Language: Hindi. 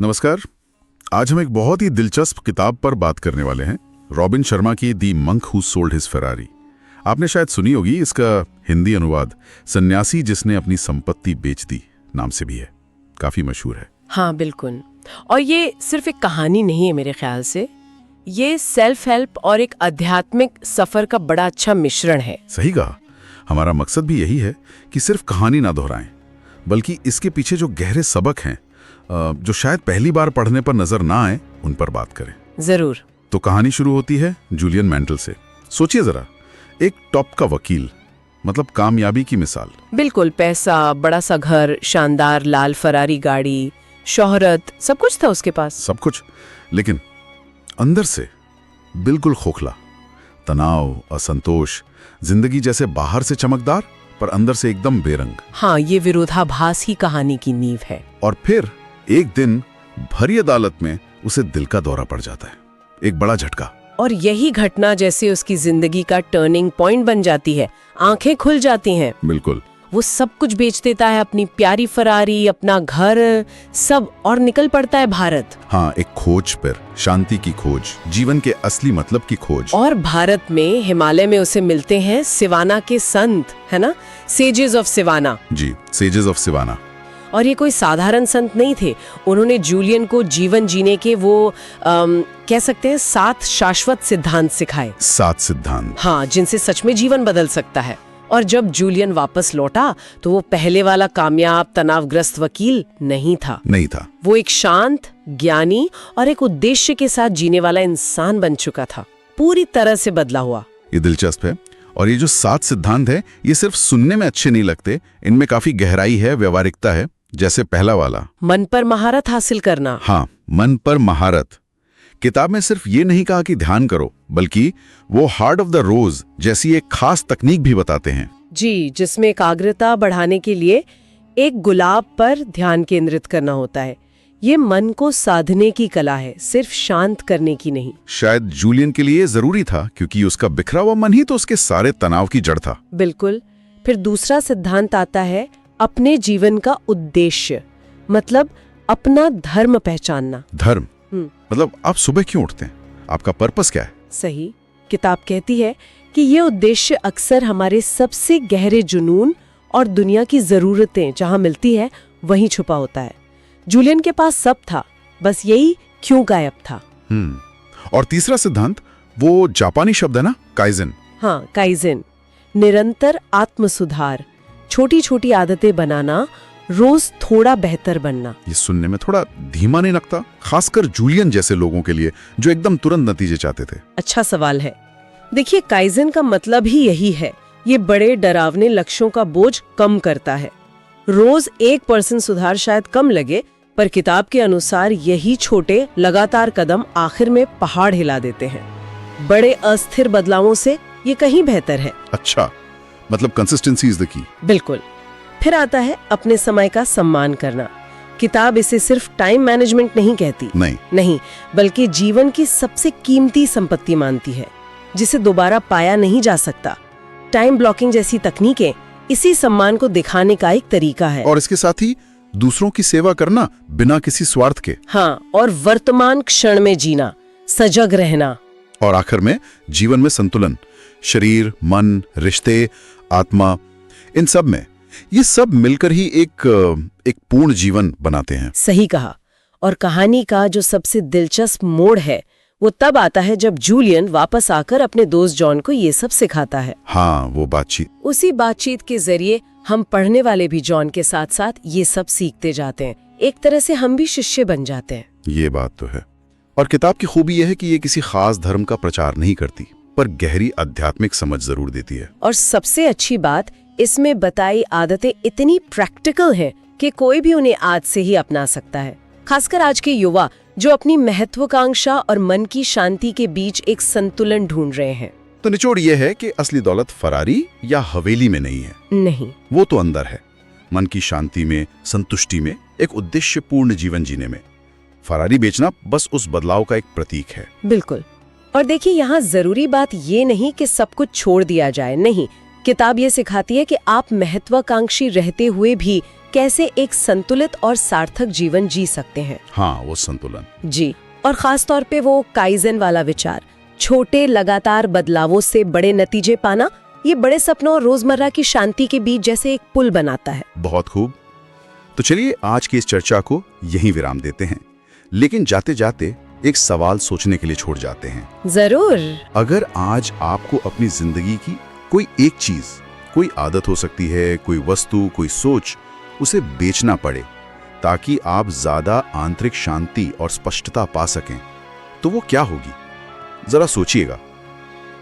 नमस्कार। आज हम एक बहुत ही दिलचस्प किताब पर बात करने वाले हैं, रॉबिन शर्मा की the monk who sold his Ferrari. आपने शायद सुनी होगी, इसका हिंदी अनुवाद सन्यासी जिसने अपनी संपत्ति बेच दी नाम से भी है, काफी मशहूर है। हाँ बिल्कुल। और ये सिर्फ एक कहानी नहीं है मेरे ख्याल से, ये सेल्फ हेल्प और एक आध्यात्मिक सफर का बड़ा अच्छा मिश्रण है। सही कहा। हमारा मकसद भी यही है कि सिर्फ कहानी ना दोहराएं, बल्कि इसके पीछे जो गहरे सबक हैं, जो शायद पहली बार पढ़ने पर नजर ना आए, उन पर बात करें। जरूर। तो कहानी शुरू होती है जूलियन मैंटल से। सोचिए जरा, एक टॉप का वकील, मतलब कामयाबी की मिसाल। बिल्कुल, पैसा, बड़ा सा घर, शानदार लाल फरारी गाड़ी, शोहरत, सब कुछ था उसके पास। सब कुछ, लेकिन अंदर से बिल्कुल खोखला, तनाव, असंतोष, जिंदगी जैसे बाहर से चमकदार पर अंदर से एकदम बेरंग। हाँ, ये विरोधाभास ही कहानी की नींव है। और फिर एक दिन भरी अदालत में उसे दिल का दौरा पड़ जाता है, एक बड़ा झटका। और यही घटना जैसे उसकी जिंदगी का टर्निंग पॉइंट बन जाती है, आंखें खुल जाती हैं। बिल्कुल। वो सब कुछ बेच देता है, अपनी प्यारी फरारी, अपना घर, सब, और निकल पड़ता है भारत। हाँ, एक खोज पर, शांति की खोज, जीवन के असली मतलब की खोज। और भारत में हिमालय में उसे मिलते हैं सिवाना के संत, है ना, सेजेस ऑफ सिवाना। जी, सेजेस ऑफ सिवाना। और ये कोई साधारण संत नहीं थे। उन्होंने जूलियन को जीवन जीने के वो कह सकते हैं 7 शाश्वत सिद्धांत सिखाए। 7 सिद्धांत। हाँ, जिनसे सच में जीवन बदल सकता है। और जब जूलियन वापस लौटा तो वो पहले वाला कामयाब तनावग्रस्त वकील नहीं था। वो एक शांत, ज्ञानी और एक उद्देश्य के साथ जीने वाला इंसान बन चुका था, पूरी तरह से बदला हुआ। ये दिलचस्प है। और ये जो 7 सिद्धांत है, ये सिर्फ सुनने में अच्छे नहीं लगते, इनमें काफी गहराई है, व्यवहारिकता है। जैसे पहला वाला, मन पर महारत हासिल करना। हाँ, मन पर महारत। किताब में सिर्फ ये नहीं कहा कि ध्यान करो, बल्कि वो हार्ट ऑफ द रोज जैसी एक खास तकनीक भी बताते हैं। जी, जिसमें एकाग्रता बढ़ाने के लिए एक गुलाब पर ध्यान केंद्रित करना होता है। ये मन को साधने की कला है, सिर्फ शांत करने की नहीं। शायद जूलियन के लिए जरूरी था, क्योंकि उसका बिखरा हुआ मन ही तो उसके सारे तनाव की जड़ था। बिल्कुल। फिर दूसरा सिद्धांत आता है अपने जीवन का उद्देश्य, मतलब अपना धर्म पहचानना। धर्म मतलब आप सुबह क्यों उठते हैं, आपका पर्पस क्या है? सही। किताब कहती है कि ये उद्देश्य अक्सर हमारे सबसे गहरे जुनून और दुनिया की जरूरतें जहां मिलती है वहीं छुपा होता है। जूलियन के पास सब था, बस यही क्यों गायब था। और तीसरा सिद्धांत, वो जापानी शब्द है ना, काइजन। हाँ, काइजन, निरंतर आत्म सुधार, छोटी छोटी आदतें बनाना, रोज थोड़ा बेहतर बनना। ये सुनने में थोड़ा धीमा नहीं लगता, खासकर जूलियन जैसे लोगों के लिए जो एकदम तुरंत नतीजे चाहते थे? अच्छा सवाल है। देखिए, काइजन का मतलब ही यही है। ये बड़े डरावने लक्ष्यों का बोझ कम करता है। रोज 1% सुधार शायद कम लगे, पर किताब के अनुसार यही छोटे लगातार कदम आखिर में पहाड़ हिला देते हैं। बड़े अस्थिर बदलावों से ये कहीं बेहतर है। अच्छा, मतलब कंसिस्टेंसी इज द की। बिल्कुल। फिर आता है अपने समय का सम्मान करना। किताब इसे सिर्फ टाइम मैनेजमेंट नहीं कहती, नहीं, बल्कि जीवन की सबसे कीमती संपत्ति मानती है, जिसे दोबारा पाया नहीं जा सकता। टाइम ब्लॉकिंग जैसी तकनीकें इसी सम्मान को दिखाने का एक तरीका है। और इसके साथ ही दूसरों की सेवा करना बिना किसी स्वार्थ के। हाँ, और वर्तमान क्षण में जीना, सजग रहना। और आखिर में जीवन में संतुलन, शरीर, मन, रिश्ते, आत्मा, इन सब में ये सब मिलकर ही एक पूर्ण जीवन बनाते हैं। सही कहा। और कहानी का जो सबसे दिलचस्प मोड़ है वो तब आता है जब जूलियन वापस आकर अपने दोस्त जॉन को ये सब सिखाता है। हाँ, वो बातचीत। उसी बातचीत के जरिए हम पढ़ने वाले भी जॉन के साथ साथ ये सब सीखते जाते हैं। एक तरह से हम भी शिष्य बन जाते हैं। ये बात तो है। और किताब की खूबी यह है कि ये किसी खास धर्म का प्रचार नहीं करती, पर गहरी आध्यात्मिक समझ जरूर देती है। और सबसे अच्छी बात, इसमें बताई आदतें इतनी प्रैक्टिकल हैं कि कोई भी उन्हें आज से ही अपना सकता है। खासकर आज के युवा जो अपनी महत्वाकांक्षा और मन की शांति के बीच एक संतुलन ढूंढ रहे हैं। तो निचोड़ यह है कि असली दौलत फरारी या हवेली में नहीं है। नहीं, वो तो अंदर है, मन की शांति में, संतुष्टि में, एक उद्देश्यपूर्ण जीवन जीने में। फरारी बेचना बस उस बदलाव का एक प्रतीक है। बिल्कुल। और देखिए, यहाँ जरूरी बात ये नहीं कि सब कुछ छोड़ दिया जाए, नहीं। किताब ये सिखाती है कि आप महत्वाकांक्षी रहते हुए भी कैसे एक संतुलित और सार्थक जीवन जी सकते हैं। हाँ, वो संतुलन। जी, और खास तौर पे वो काइजन वाला विचार, छोटे लगातार बदलावों से बड़े नतीजे पाना, ये बड़े सपनों और रोजमर्रा की शांति के बीच जैसे एक पुल बनाता है। बहुत खूब। तो चलिए आज की इस चर्चा को यहीं विराम देते हैं, लेकिन जाते जाते एक सवाल सोचने के लिए छोड़ जाते हैं। जरूर। अगर आज आपको अपनी जिंदगी की कोई एक चीज, कोई आदत हो सकती है, कोई वस्तु, कोई सोच, उसे बेचना पड़े ताकि आप ज्यादा आंतरिक शांति और स्पष्टता पा सकें, तो वो क्या होगी? जरा सोचिएगा।